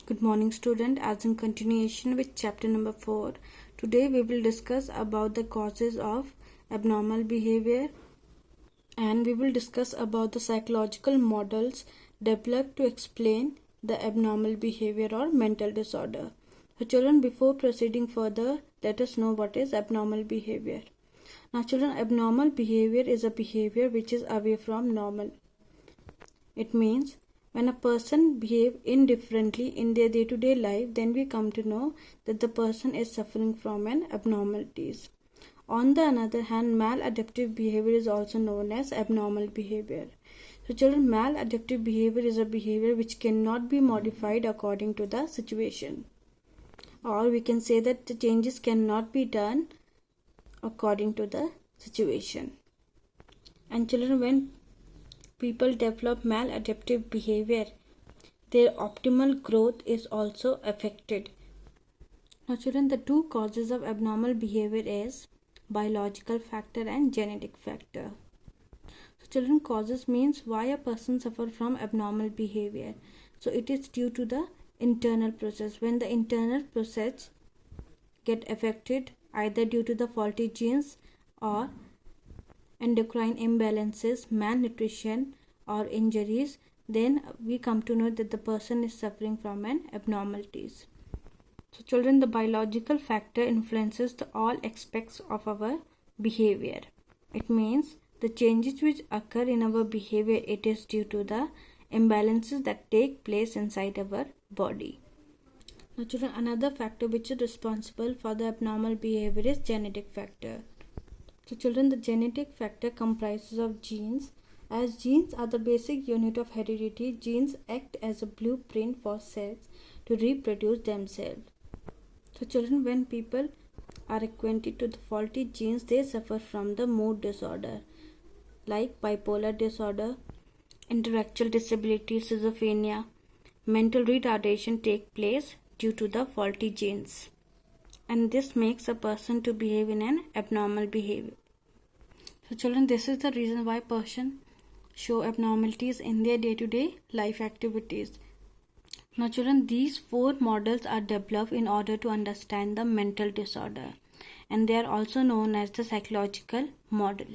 Good morning, student. As in continuation with chapter number 4, today we will discuss about the causes of abnormal behavior, and we will discuss about the psychological models developed to explain the abnormal behavior or mental disorder. So children, before proceeding further, let us know what is abnormal behavior. Now children, abnormal behavior is a behavior which is away from normal. It means when a person behaves indifferently in their day-to-day life, then we come to know that the person is suffering from an abnormalities. On the other hand, maladaptive behavior is also known as abnormal behavior. So children, maladaptive behavior is a behavior which cannot be modified according to the situation. Or we can say that the changes cannot be done according to the situation. And children, when people develop maladaptive behavior, their optimal growth is also affected. Now children, the two causes of abnormal behavior is biological factor and genetic factor. So children, causes means why a person suffers from abnormal behavior. So it is due to the internal process. When the internal process get affected either due to the faulty genes or endocrine imbalances, malnutrition or injuries, then we come to know that the person is suffering from an abnormalities. So children, the biological factor influences all aspects of our behavior. It means the changes which occur in our behavior, it is due to the imbalances that take place inside our body. Now children, another factor which is responsible for the abnormal behavior is genetic factor. So children, the genetic factor comprises of genes. As genes are the basic unit of heredity, genes act as a blueprint for cells to reproduce themselves. So children, when people are acquainted to the faulty genes, they suffer from the mood disorder like bipolar disorder, intellectual disability, schizophrenia, mental retardation take place due to the faulty genes. And this makes a person to behave in an abnormal behavior. So children, this is the reason why person show abnormalities in their day-to-day life activities. Now children, these four models are developed in order to understand the mental disorder, and they are also known as the psychological model.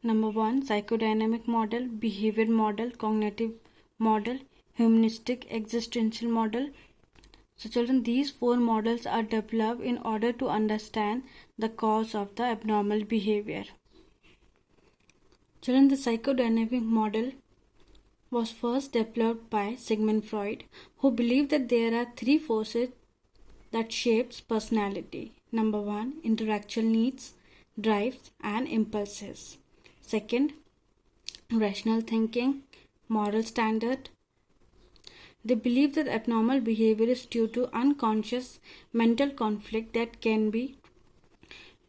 Number 1, psychodynamic model, behavior model, cognitive model, humanistic existential model. So children, these four models are developed in order to understand the cause of the abnormal behavior. Children, the psychodynamic model was first developed by Sigmund Freud, who believed that there are three forces that shapes personality. Number 1, intellectual needs, drives and impulses. Second, rational thinking, moral standard. They believe that abnormal behavior is due to unconscious mental conflict that can be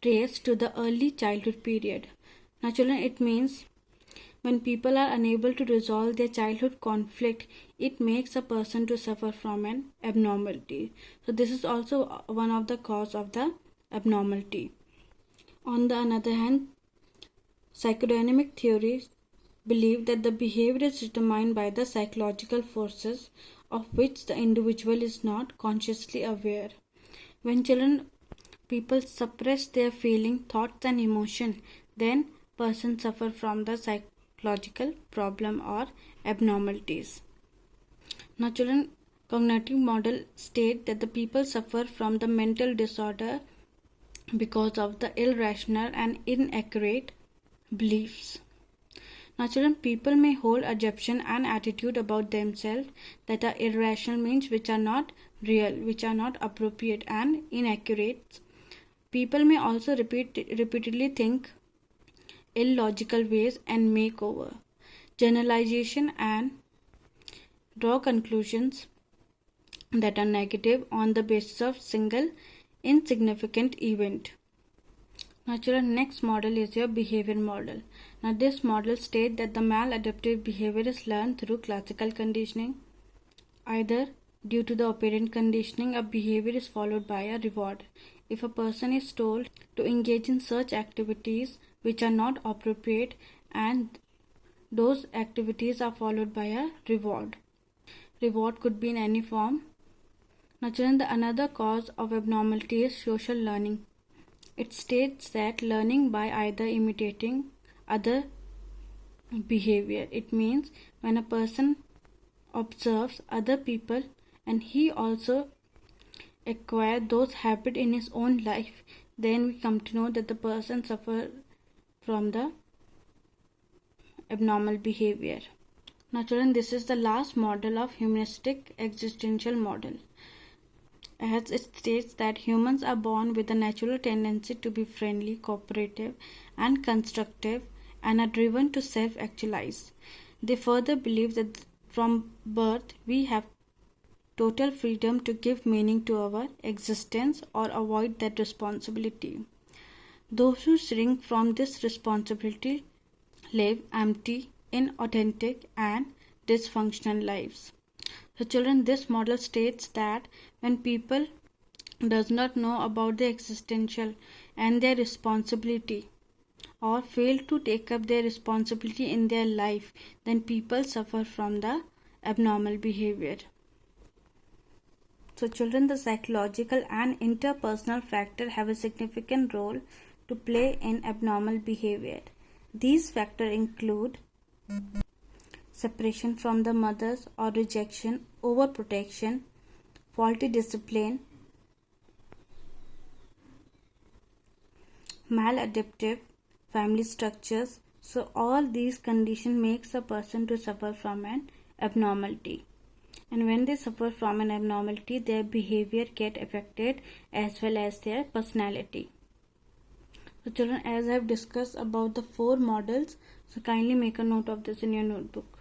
traced to the early childhood period. Now children, it means when people are unable to resolve their childhood conflict, it makes a person to suffer from an abnormality. So this is also one of the cause of the abnormality. On the other hand, psychodynamic theories believe that the behavior is determined by the psychological forces of which the individual is not consciously aware. When people suppress their feeling, thoughts and emotion, then persons suffer from the psychological problem or abnormalities. Now children, cognitive model state that the people suffer from the mental disorder because of the irrational and inaccurate beliefs. Now children, people may hold assumption and attitude about themselves that are irrational, means which are not real, which are not appropriate and inaccurate. People may also repeatedly think illogical ways and make over generalization and draw conclusions that are negative on the basis of single insignificant event. Now children, next model is your behavior model. Now this model states that the maladaptive behavior is learned through classical conditioning. Either due to the operant conditioning, a behavior is followed by a reward. If a person is told to engage in such activities which are not appropriate, and those activities are followed by a reward. reward could be in any form. Now children, the another cause of abnormality is social learning. It states that learning by either imitating other behavior. It means when a person observes other people and he also acquire those habits in his own life, then we come to know that the person suffer from the abnormal behavior. Now children, this is the last model of humanistic existential model. As it states that humans are born with a natural tendency to be friendly, cooperative, and constructive, and are driven to self-actualize. They further believe that from birth we have total freedom to give meaning to our existence or avoid that responsibility. Those who shrink from this responsibility live empty, inauthentic, and dysfunctional lives. So children, this model states that when people does not know about their existential and their responsibility or fail to take up their responsibility in their life, then people suffer from the abnormal behavior. So children, the psychological and interpersonal factors have a significant role to play in abnormal behavior. These factors include separation from the mothers or rejection, overprotection, faulty discipline, maladaptive family structures. So all these conditions makes a person to suffer from an abnormality. And when they suffer from an abnormality, their behavior get affected as well as their personality. So children, as I have discussed about the 4 models, so kindly make a note of this in your notebook.